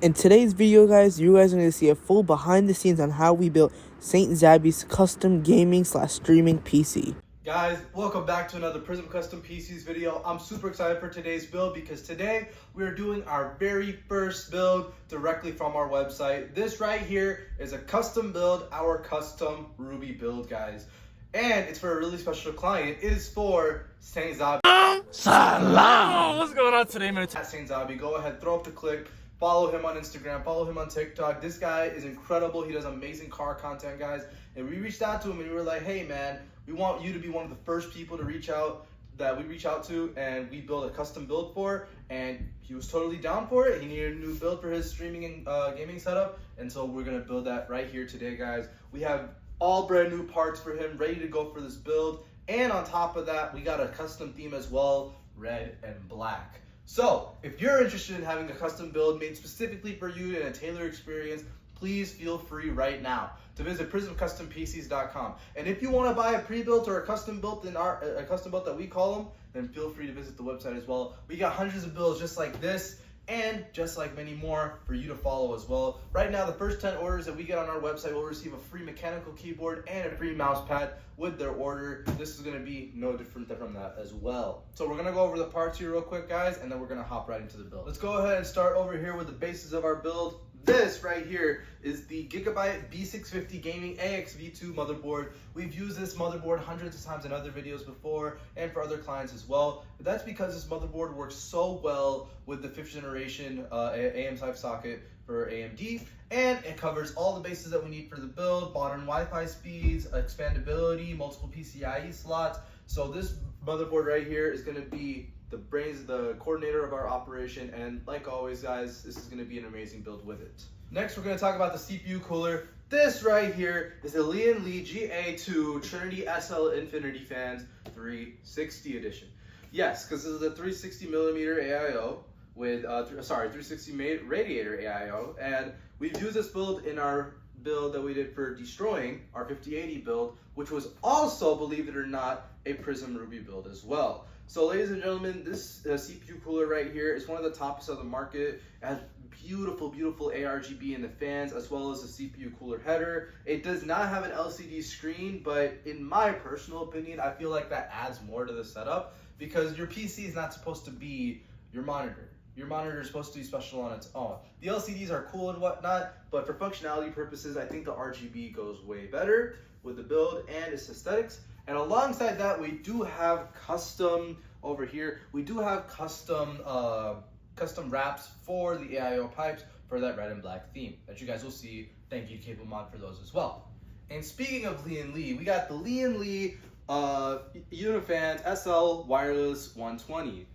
In today's video, guys, you guys are going to see a full behind the scenes on how we built SaintZabi's custom gaming / streaming PC. Guys, welcome back to another Prism Custom PCs video. I'm super excited for today's build because today we are doing our very first build directly from our website. This right here is a custom build, our custom Ruby build, guys. And it's for a really special client. It is for SaintZabi. Salam! What's going on today, man? At SaintZabi, go ahead, throw up the click. Follow him on Instagram, follow him on TikTok. This guy is incredible. He does amazing car content, guys. And we reached out to him and we were like, hey man, we want you to be one of the first people to reach out to and we build a custom build for. And he was totally down for it. He needed a new build for his streaming and gaming setup. And so we're gonna build that right here today, guys. We have all brand new parts for him ready to go for this build. And on top of that, we got a custom theme as well, red and black. So, if you're interested in having a custom build made specifically for you in a tailored experience, please feel free right now to visit PrismCustomPCs.com. And if you want to buy a pre-built or a custom built a custom built that we call them, then feel free to visit the website as well. We got hundreds of builds just like this and just like many more for you to follow as well. Right now, the first 10 orders that we get on our website will receive a free mechanical keyboard and a free mouse pad with their order. This is going to be no different from that as well. So we're going to go over the parts here real quick, guys, and then we're going to hop right into the build. Let's go ahead and start over here with the basis of our build. This right here is the Gigabyte B650 Gaming AXV2 motherboard. We've used this motherboard hundreds of times in other videos before and for other clients as well. But that's because this motherboard works so well with the 5th generation AM5 socket for AMD, and it covers all the bases that we need for the build: modern Wi-Fi speeds, expandability, multiple PCIe slots. So this motherboard right here is going to be the brains, the coordinator of our operation, and like always, guys, this is going to be an amazing build with it. Next, we're going to talk about the CPU cooler. This right here is the Li & Li GA2 Trinity SL Infinity Fans 360 edition. Yes, because this is a 360 millimeter AIO with 360 radiator AIO, and we've used this build in our build that we did for destroying our 5080 build, which was also, believe it or not, a Prism Ruby build as well. So ladies and gentlemen, this CPU cooler right here is one of the tops of the market. It has beautiful ARGB in the fans as well as the CPU cooler header. It does not have an LCD screen, but in my personal opinion, I feel like that adds more to the setup because your PC is not supposed to be your monitor. Your monitor is supposed to be special on its own. The LCDs are cool and whatnot, but for functionality purposes, I think the RGB goes way better with the build and its aesthetics. And alongside that, we do have custom over here. We do have custom wraps for the AIO pipes for that red and black theme that you guys will see. Thank you to Cable Mod for those as well. And speaking of Li & Li, we got the Li & Li Unifans SL Wireless 120.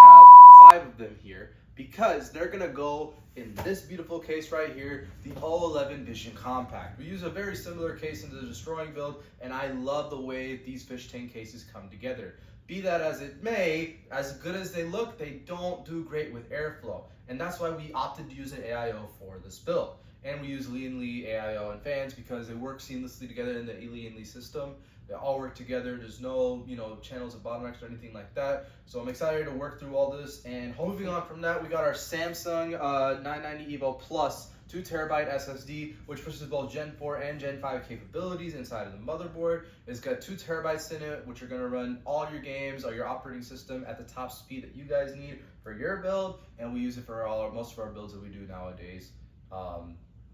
I have 5 of them here because they're gonna go in this beautiful case right here, the O11 Vision Compact. We use a very similar case in the Destroying build, and I love the way these fish tank cases come together. Be that as it may, as good as they look, they don't do great with airflow, and that's why we opted to use an AIO for this build. And we use Li & Li AIO and fans because they work seamlessly together in the Li & Li system. They all work together. There's no, channels of bottlenecks or anything like that. So I'm excited to work through all this. And moving on from that, we got our Samsung 990 EVO Plus 2TB SSD, which pushes both Gen 4 and Gen 5 capabilities inside of the motherboard. It's got 2 TB in it, which are going to run all your games or your operating system at the top speed that you guys need for your build. And we use it for most of our builds that we do nowadays,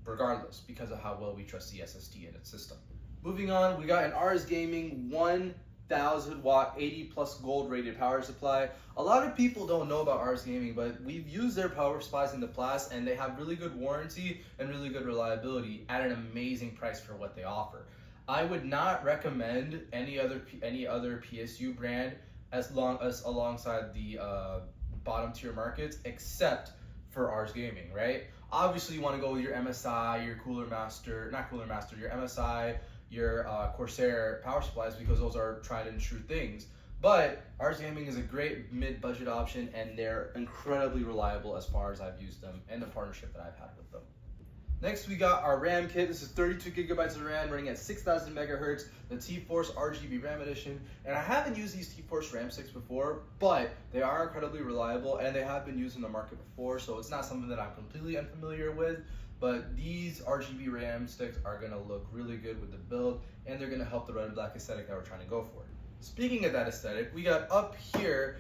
regardless, because of how well we trust the SSD in its system. Moving on, we got an Ars Gaming 1000 watt 80 plus gold rated power supply. A lot of people don't know about Ars Gaming, but we've used their power supplies in the past and they have really good warranty and really good reliability at an amazing price for what they offer. I would not recommend any other PSU brand alongside the bottom tier markets except for Ars Gaming, right? Obviously you want to go with your MSI, your your MSI, your Corsair power supplies because those are tried and true things. But Ars Gaming is a great mid-budget option and they're incredibly reliable as far as I've used them and the partnership that I've had with them. Next, we got our RAM kit. This is 32 gigabytes of RAM running at 6,000 megahertz, the T-Force RGB RAM edition. And I haven't used these T-Force RAM sticks before, but they are incredibly reliable and they have been used in the market before, so it's not something that I'm completely unfamiliar with. But these RGB RAM sticks are gonna look really good with the build, and they're gonna help the red and black aesthetic that we're trying to go for. Speaking of that aesthetic, we got up here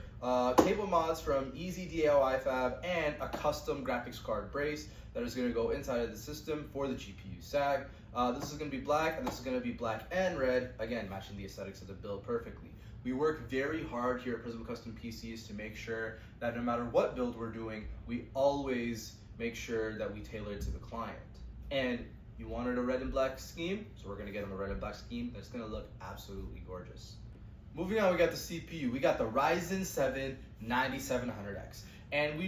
cable mods from Easy DIY Fab and a custom graphics card brace that is going to go inside of the system for the GPU SAG. This is going to be black, and this is going to be black and red, again matching the aesthetics of the build perfectly. We work very hard here at Prism Custom PCs to make sure that no matter what build we're doing, we always make sure that we tailor it to the client. And you wanted a red and black scheme, so we're going to get them a red and black scheme that's going to look absolutely gorgeous. Moving on, we got the CPU. We got the Ryzen 7 9700X. And we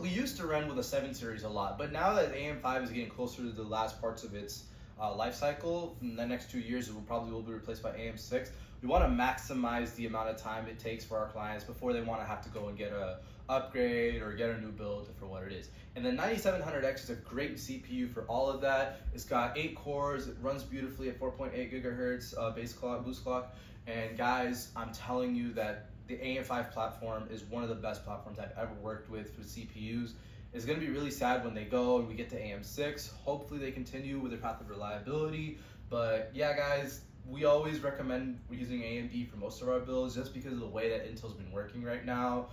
used to run with a 7 series a lot, but now that AM5 is getting closer to the last parts of its life cycle, in the next 2 years, it will be replaced by AM6. We want to maximize the amount of time it takes for our clients before they want to have to go and get a upgrade or get a new build for what it is. And the 9700X is a great CPU for all of that. It's got 8 cores, it runs beautifully at 4.8 gigahertz base clock, boost clock. And guys, I'm telling you that the AM5 platform is one of the best platforms I've ever worked with for CPUs. It's going to be really sad when they go and we get to AM6. Hopefully they continue with their path of reliability. But yeah, guys, we always recommend using AMD for most of our builds just because of the way that Intel's been working right now.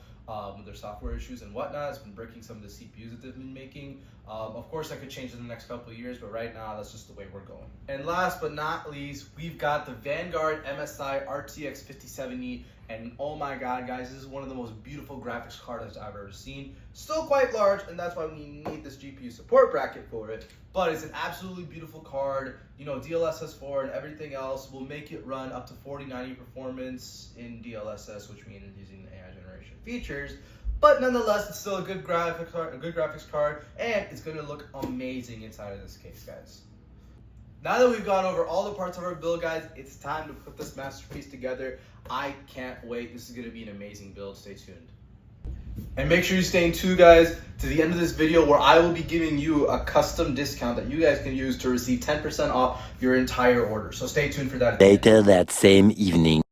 With their software issues and whatnot, it's been breaking some of the CPUs that they've been making. Of course, that could change in the next couple of years, but right now, that's just the way we're going. And last but not least, we've got the Vanguard MSI RTX 5070. And oh my God, guys, this is one of the most beautiful graphics cards I've ever seen. Still quite large, and that's why we need this GPU support bracket for it. But it's an absolutely beautiful card. You know, DLSS4 and everything else will make it run up to 4090 performance in DLSS, which means using the AI generation features. But nonetheless, it's still a good graphics card, and it's going to look amazing inside of this case, guys. Now that we've gone over all the parts of our build, guys, it's time to put this masterpiece together. I can't wait. This is going to be an amazing build. Stay tuned. And make sure you stay tuned, guys, to the end of this video where I will be giving you a custom discount that you guys can use to receive 10% off your entire order. So stay tuned for that. Later that same evening.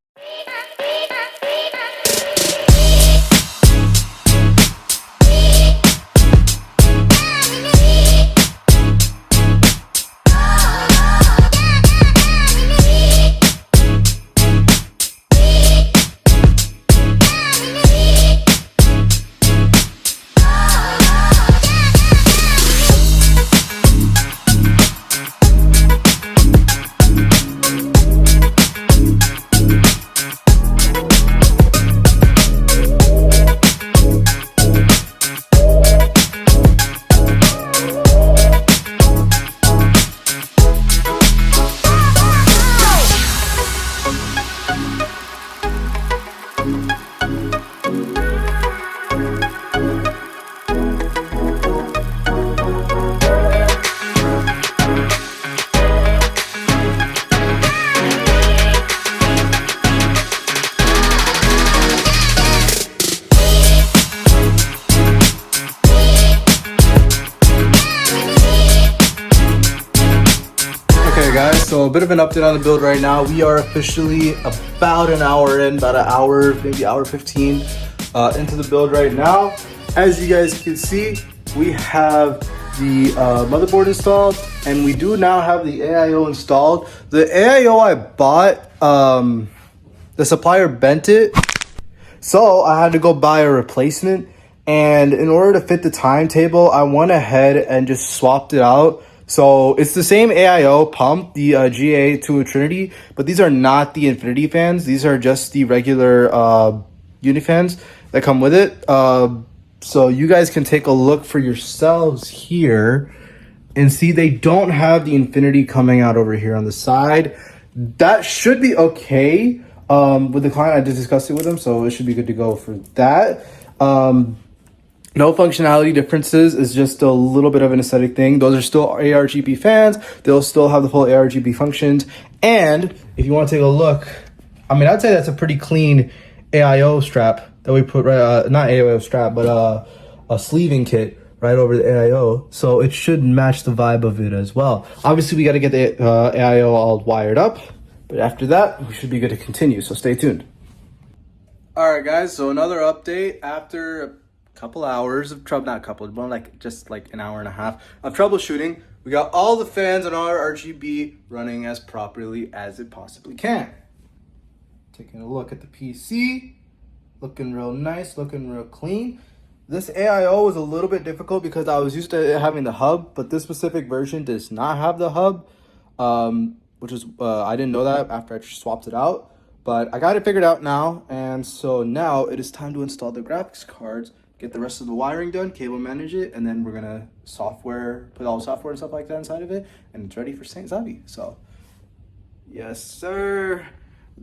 Guys, so a bit of an update on the build right now. We are officially about an hour in, about an hour, maybe hour 15 into the build right now. As you guys can see, we have the motherboard installed, and we do now have the AIO installed. The AIO I bought, the supplier bent it, so I had to go buy a replacement. And in order to fit the timetable, I went ahead and just swapped it out. So it's the same AIO pump, the GA2 Trinity, but these are not the Infinity fans. These are just the regular Unifans that come with it. So you guys can take a look for yourselves here and see they don't have the Infinity coming out over here on the side. That should be okay with the client. I just discussed it with them, so it should be good to go for that. No functionality differences, is just a little bit of an aesthetic thing. Those are still ARGB fans. They'll still have the full ARGB functions. And if you want to take a look, I mean, I'd say that's a pretty clean AIO strap that we put, not AIO strap, but a sleeving kit right over the AIO, so it should match the vibe of it as well. Obviously, we got to get the AIO all wired up, but after that, we should be good to continue, so stay tuned. All right, guys, so another update after a couple hours of more like just like an hour and a half of troubleshooting. We got all the fans on our RGB running as properly as it possibly can. Taking a look at the PC, looking real nice, looking real clean. This AIO was a little bit difficult because I was used to it having the hub, but this specific version does not have the hub, which is, I didn't know that after I swapped it out. But I got it figured out now, and so now it is time to install the graphics cards, get the rest of the wiring done, cable manage it, and then we're gonna put all the software and stuff like that inside of it, and it's ready for SaintZabi. So, yes, sir.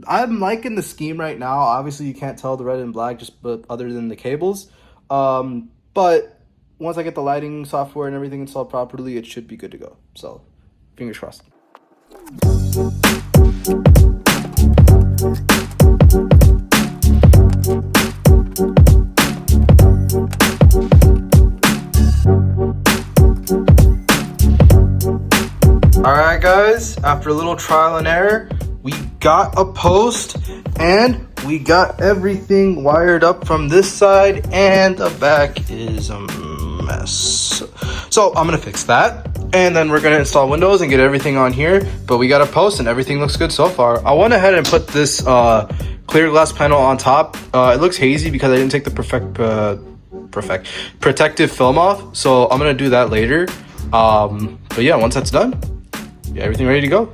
I'm liking the scheme right now. Obviously, you can't tell the red and black but other than the cables. But once I get the lighting software and everything installed properly, it should be good to go. So, fingers crossed. Alright guys, after a little trial and error, we got a post and we got everything wired up from this side, and the back is a mess. So I'm gonna fix that, and then we're gonna install Windows and get everything on here. But we got a post and everything looks good so far. I went ahead and put this clear glass panel on top. It looks hazy because I didn't take the protective film off, so I'm gonna do that later. But yeah, once that's done, yeah, everything ready to go.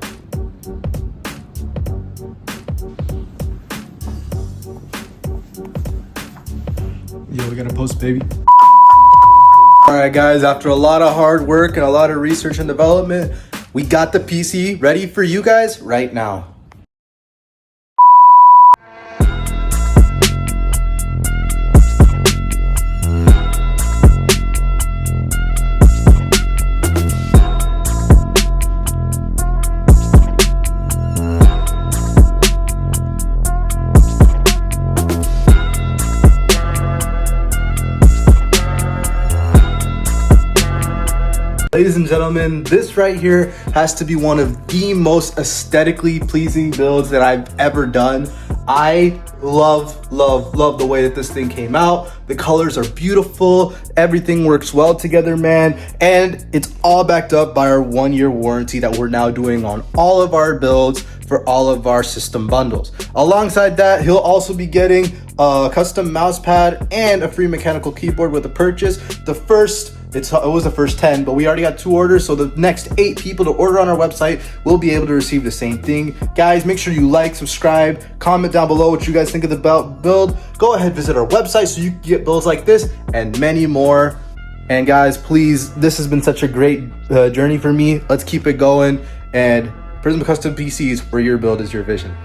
Yo, we got a post, baby. All right, guys, after a lot of hard work and a lot of research and development, we got the PC ready for you guys right now. Ladies and gentlemen, this right here has to be one of the most aesthetically pleasing builds that I've ever done. I love the way that this thing came out. The colors are beautiful. Everything works well together, man. And it's all backed up by our 1-year warranty that we're now doing on all of our builds for all of our system bundles. Alongside that, he'll also be getting a custom mouse pad and a free mechanical keyboard with a purchase. It was the first 10, but we already got 2 orders, so the next 8 people to order on our website will be able to receive the same thing. Guys, make sure you like, subscribe, comment down below what you guys think of the build. Go ahead, visit our website so you can get builds like this and many more. And guys, please, this has been such a great journey for me. Let's keep it going, and Prism Custom PCs, where your build is your vision.